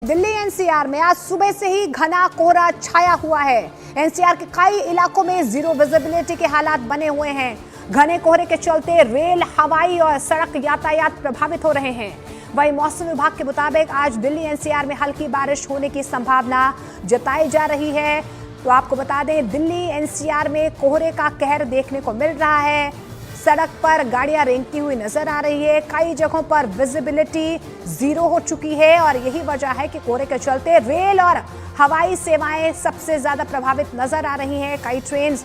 Delhi NCR में आज सुबह से ही घना कोहरा छाया हुआ है। एनसीआर के कई इलाकों में जीरो विजिबिलिटी के हालात बने हुए हैं। घने कोहरे के चलते रेल, हवाई और सड़क यातायात प्रभावित हो रहे हैं। वहीं मौसम विभाग के मुताबिक आज दिल्ली एनसीआर में हल्की बारिश होने की संभावना जताई जा रही है। तो आपको बता दें, दिल्ली एनसीआर में कोहरे का कहर देखने को मिल रहा है। सड़क पर गाड़ियां रेंगती हुई नजर आ रही है। कई जगहों पर विजिबिलिटी जीरो हो चुकी है और यही वजह है कि कोहरे के चलते रेल और हवाई सेवाएं सबसे ज्यादा प्रभावित नजर आ रही हैं। कई ट्रेन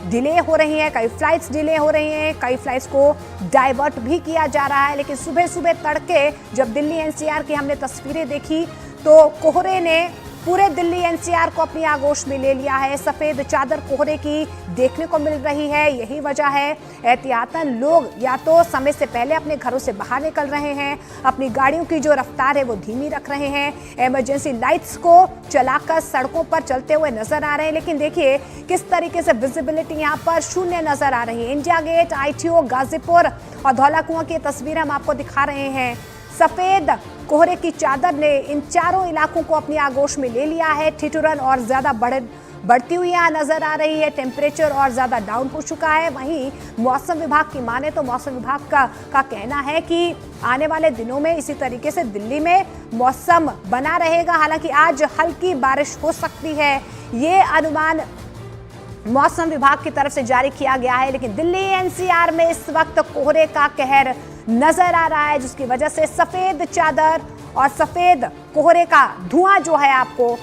डिले हो रही हैं, कई फ्लाइट्स डिले हो रही हैं, कई फ्लाइट्स को डाइवर्ट भी किया जा रहा है। लेकिन सुबह सुबह तड़के जब दिल्ली एनसीआर की हमने तस्वीरें देखी तो कोहरे ने पूरे दिल्ली एनसीआर को अपनी आगोश में ले लिया है। सफेद चादर कोहरे की देखने को मिल रही है। यही वजह है एहतियातन लोग या तो समय से पहले अपने घरों से बाहर निकल रहे हैं, अपनी गाड़ियों की जो रफ्तार है वो धीमी रख रहे हैं, इमरजेंसी लाइट्स को चलाकर सड़कों पर चलते हुए नजर आ रहे हैं। लेकिन देखिए किस तरीके से विजिबिलिटी यहाँ पर शून्य नजर आ रही है। इंडिया गेट, ITO, गाजीपुर और धौला कुआं की तस्वीरें हम आपको दिखा रहे हैं। सफेद कोहरे की चादर ने इन चारों इलाकों को अपनी आगोश में ले लिया है। ठिठुरन और ज्यादा बढ़ती हुई यहाँ नजर आ रही है। टेम्परेचर और ज्यादा डाउन हो चुका है। वहीं मौसम विभाग की माने तो मौसम विभाग का कहना है कि आने वाले दिनों में इसी तरीके से दिल्ली में मौसम बना रहेगा। हालांकि आज हल्की बारिश हो सकती है, ये अनुमान मौसम विभाग की तरफ से जारी किया गया है। लेकिन दिल्ली एनसीआर में इस वक्त कोहरे का कहर नजर आ रहा है, जिसकी वजह से सफेद चादर और सफेद कोहरे का धुआं जो है आपको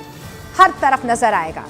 हर तरफ नजर आएगा।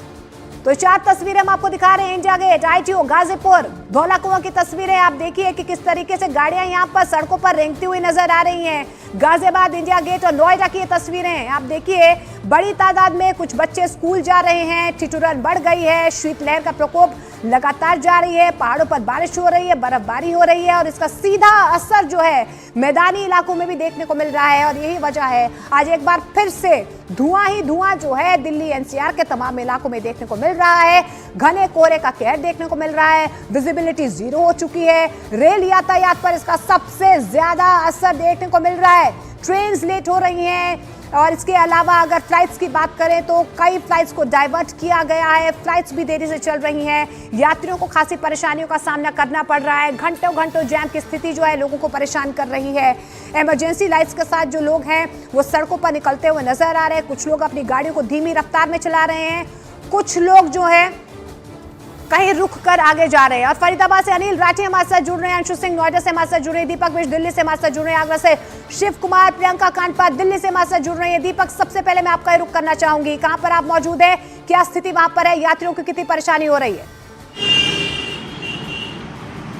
तो चार तस्वीरें हम आपको दिखा रहे हैं। India Gate, ITO, Ghazipur, Dhaula Kuan की तस्वीरें आप देखिए कि किस तरीके से गाड़ियां यहां पर सड़कों पर रेंगती हुई नजर आ रही हैं। गाजियाबाद, इंडिया गेट और नोएडा की ये तस्वीरें आप देखिए। बड़ी तादाद में कुछ बच्चे स्कूल जा रहे हैं। ठिठुरन बढ़ गई है। शीतलहर का प्रकोप लगातार जारी है। पहाड़ों पर बारिश हो रही है, बर्फबारी हो रही है और इसका सीधा असर जो है मैदानी इलाकों में भी देखने को मिल रहा है। और यही वजह है आज एक बार फिर से धुआं ही धुआं जो है दिल्ली एनसीआर के तमाम इलाकों में देखने को मिल रहा है। घने कोहरे का कहर देखने को मिल रहा है। विजिबिलिटी जीरो हो चुकी है। रेल यातायात पर इसका सबसे ज्यादा असर देखने को मिल रहा है। ट्रेन्स लेट हो रही हैं और इसके अलावा अगर फ्लाइट्स की बात करें तो कई फ्लाइट्स को डाइवर्ट किया गया है। फ्लाइट्स भी देरी से चल रही हैं। यात्रियों को खासी परेशानियों का सामना करना पड़ रहा है। घंटों घंटों जैम की स्थिति जो है लोगों को परेशान कर रही है। इमरजेंसी लाइट्स के साथ जो लोग हैं वो सड़कों पर निकलते हुए नजर आ रहे हैं। कुछ लोग अपनी गाड़ियों को धीमी रफ्तार में चला रहे हैं, कुछ लोग जो है कहीं रुक कर आगे जा रहे हैं। और फरीदाबाद से अनिल राठी हमारे साथ जुड़ रहे हैं, अंशु सिंह नोएडा से हमारे साथ जुड़ रहे हैं, दीपक मिश्र दिल्ली से हमारे साथ जुड़ रहे हैं, आगरा से शिव कुमार, प्रियंका कांडपाल दिल्ली से हमारे साथ जुड़ रहे हैं। दीपक, सबसे पहले मैं आपका रुख करना चाहूंगी, कहां पर आप मौजूद है, क्या स्थिति वहां पर है, यात्रियों की कितनी परेशानी हो रही है?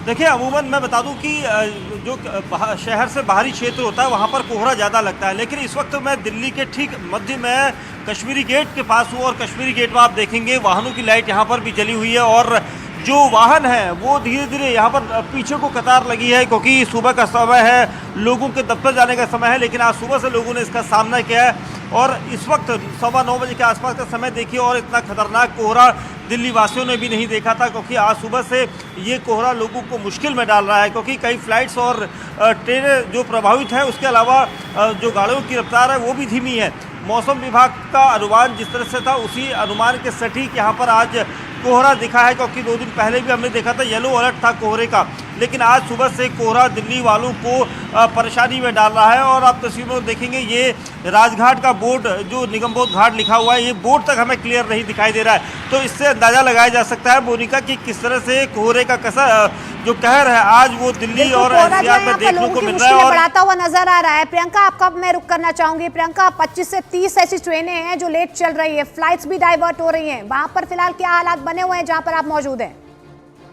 देखिए, अमूमन मैं बता दूं कि जो शहर से बाहरी क्षेत्र होता है वहाँ पर कोहरा ज़्यादा लगता है। लेकिन इस वक्त मैं दिल्ली के ठीक मध्य में कश्मीरी गेट के पास हूँ और कश्मीरी गेट में आप देखेंगे वाहनों की लाइट यहाँ पर भी जली हुई है और जो वाहन है वो धीरे धीरे यहाँ पर पीछे को कतार लगी है, क्योंकि सुबह का समय है, लोगों के दफ्तर जाने का समय है। लेकिन आज सुबह से लोगों ने इसका सामना किया है और इस वक्त 9:15 बजे के आसपास का समय देखिए और इतना खतरनाक कोहरा दिल्ली वासियों ने भी नहीं देखा था, क्योंकि आज सुबह से ये कोहरा लोगों को मुश्किल में डाल रहा है। क्योंकि कई फ्लाइट्स और ट्रेनें जो प्रभावित हैं, उसके अलावा जो गाड़ियों की रफ्तार है वो भी धीमी है। मौसम विभाग का अनुमान जिस तरह से था उसी अनुमान के सटीक यहाँ पर आज कोहरा दिखा है, क्योंकि 2 दिन पहले भी हमने देखा था येलो अलर्ट था कोहरे का। लेकिन आज सुबह से कोहरा दिल्ली वालों को परेशानी में डाल रहा है। और आप तस्वीरों में देखेंगे ये राजघाट का बोर्ड जो निगमबोध घाट लिखा हुआ है, ये बोर्ड तक हमें क्लियर नहीं दिखाई दे रहा है। तो इससे अंदाजा लगाया जा सकता है मोनिका कि किस तरह से कोहरे का जो कहर है आज वो दिल्ली और एनसीआर में देखने को मिल रहा है और बढ़ाता हुआ नजर आ रहा है। प्रियंका, आपका मैं रुक करना चाहूंगी। प्रियंका, 25 से 30 ऐसी ट्रेनें हैं जो लेट चल रही है, फ्लाइट्स भी डाइवर्ट हो रही हैं, वहां पर फिलहाल क्या हालात बने हुए हैं जहां पर आप मौजूद हैं?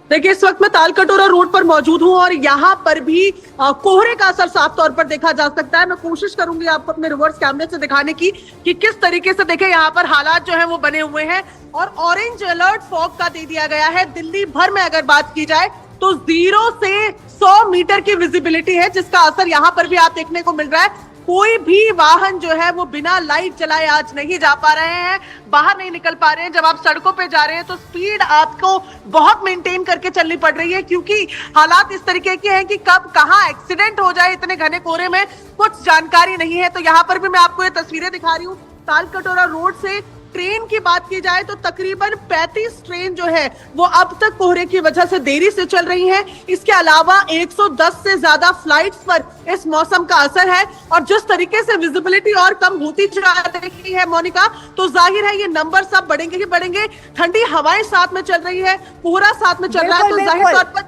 देखिए, इस वक्त मैं तालकटोरा रोड पर मौजूद हूं और यहाँ पर भी कोहरे का असर साफ तौर पर देखा जा सकता है। मैं कोशिश करूंगी आपको अपने रिवर्स कैमरे से दिखाने की कि किस तरीके से देखें यहाँ पर हालात जो है वो बने हुए हैं। और ऑरेंज अलर्ट फॉग का दे दिया गया है। दिल्ली भर में अगर बात की जाए तो 0 से 100 मीटर की विजिबिलिटी है, जिसका असर यहाँ पर भी आप देखने को मिल रहा है। कोई भी वाहन जो है वो बिना लाइट जलाए आज नहीं जा पा रहे हैं, बाहर नहीं निकल पा रहे हैं। जब आप सड़कों पे जा रहे हैं तो स्पीड आपको बहुत मेंटेन करके चलनी पड़ रही है, क्योंकि हालात इस तरीके के हैं कि कब कहां एक्सीडेंट हो जाए इतने घने कोहरे में कुछ जानकारी नहीं है। तो यहाँ पर भी मैं आपको ये तस्वीरें दिखा रही हूँ तालकटोरा रोड से ट्रेन की बात की जाए तो तकरीबन 35 ट्रेन जो है वो अब तक कोहरे की वजह से देरी से चल रही हैं। इसके अलावा 110 से ज्यादा फ्लाइट्स पर इस मौसम का असर है और जिस तरीके से विजिबिलिटी और कम होती जा रही है मोनिका, तो जाहिर है ये नंबर सब बढ़ेंगे ही बढ़ेंगे। ठंडी हवाएं साथ में चल रही है, कोहरा साथ में चल रहा है, तो जाहिर तौर पर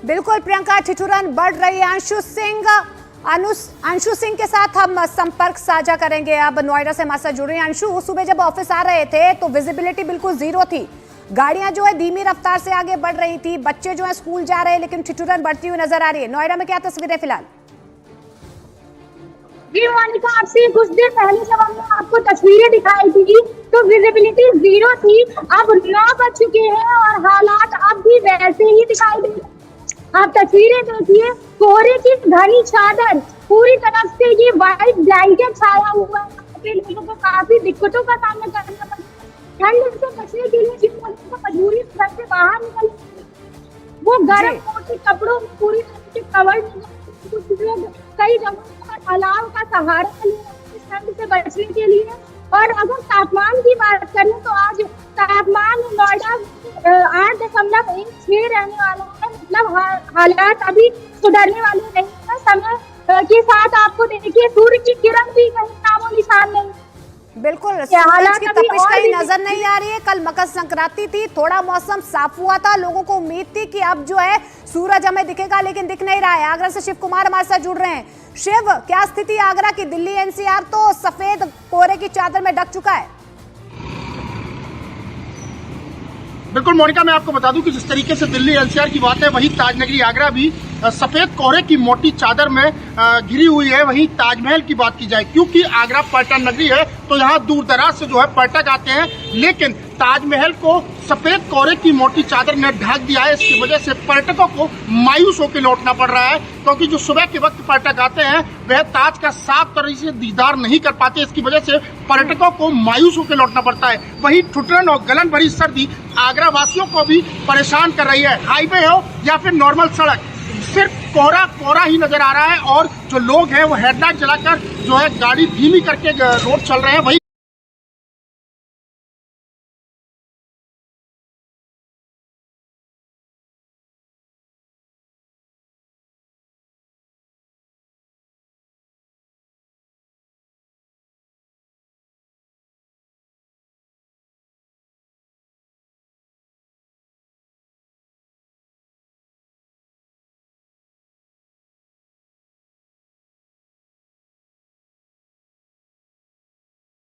बिल्कुल प्रियंका ठिठुरन बढ़ रही है। अंशु सिंह के साथ हम संपर्क साझा करेंगे। अब नोएडा से हमारे साथ जुड़ रही हैं अंशु। सुबह जब ऑफिस आ रहे थे तो विजिबिलिटी बिल्कुल जीरो थी, गाड़ियां जो है धीमी रफ्तार से आगे बढ़ रही थी, बच्चे जो है स्कूल जा रहे हैं, लेकिन ठिठुरन बढ़ती हुई नजर आ रही है। नोएडा में क्या तस्वीरें फिलहाल? जी मोनिका, आपसे कुछ देर पहले जब हमने आपको तस्वीरें दिखाई थी तो विजिबिलिटी जीरो थी। अब 9 बज चुके हैं और हालात अब भी वैसे ही दिखाई दे रहे हैं। आप तस्वीरें देखिए, कोहरे की घनी चादर, पूरी तरफ से ये व्हाइट ब्लैंकेट छाया हुआ है। लोगों को काफी दिक्कतों का सामना करना पड़ता है। ठंड से बचने के लिए जिन लोगों को मजबूरी घर से बाहर निकल वो गर्म मोटे कपड़ों में पूरी तरह से कवर नहीं। कुछ लोग कई जगहों पर अलाव का सहारा ले रहे हैं ठंड से बचने के लिए। और अगर तापमान की बात करें तो आज तापमान नोएडा 8.16 रहने वाला है। मतलब हालात अभी सुधरने वाले नहीं है। समय के साथ आपको देखिए सूर्य की किरण भी कहीं नामो निशान नहीं। बिल्कुल सूरज की तपिश कहीं नजर नहीं आ रही है। कल मकर संक्रांति थी, थोड़ा मौसम साफ हुआ था, लोगों को उम्मीद थी कि अब जो है सूरज हमें दिखेगा, लेकिन दिख नहीं रहा है। आगरा से शिव कुमार हमारे साथ जुड़ रहे हैं। शिव, क्या स्थिति आगरा की? दिल्ली एनसीआर तो सफेद कोहरे की चादर में ढक चुका है। बिल्कुल मोनिका, मैं आपको बता दूं कि जिस तरीके से दिल्ली एनसीआर की बात है, वही ताजनगरी आगरा भी सफेद कोहरे की मोटी चादर में घिरी हुई है। वहीं ताजमहल की बात की जाए, क्योंकि आगरा पर्यटन नगरी है तो यहाँ दूर दराज से जो है पर्यटक आते हैं, लेकिन ताजमहल को सफेद कोहरे की मोटी चादर ने ढक दिया है। इसकी वजह से पर्यटकों को मायूस होकर लौटना पड़ रहा है, क्योंकि जो सुबह के वक्त पर्यटक आते हैं वह ताज का साफ तरीके से दीदार नहीं कर पाते। इसकी वजह से पर्यटकों को मायूस होकर लौटना पड़ता है। वहीं ठुठुरन और गलन भरी सर्दी आगरा वासियों को भी परेशान कर रही है। हाईवे हो या फिर नॉर्मल सड़क, सिर्फ कोहरा ही नजर आ रहा है और जो लोग हैं वो हेडलाइट जलाकर जो है गाड़ी धीमी करके रोड चल रहे हैं। वही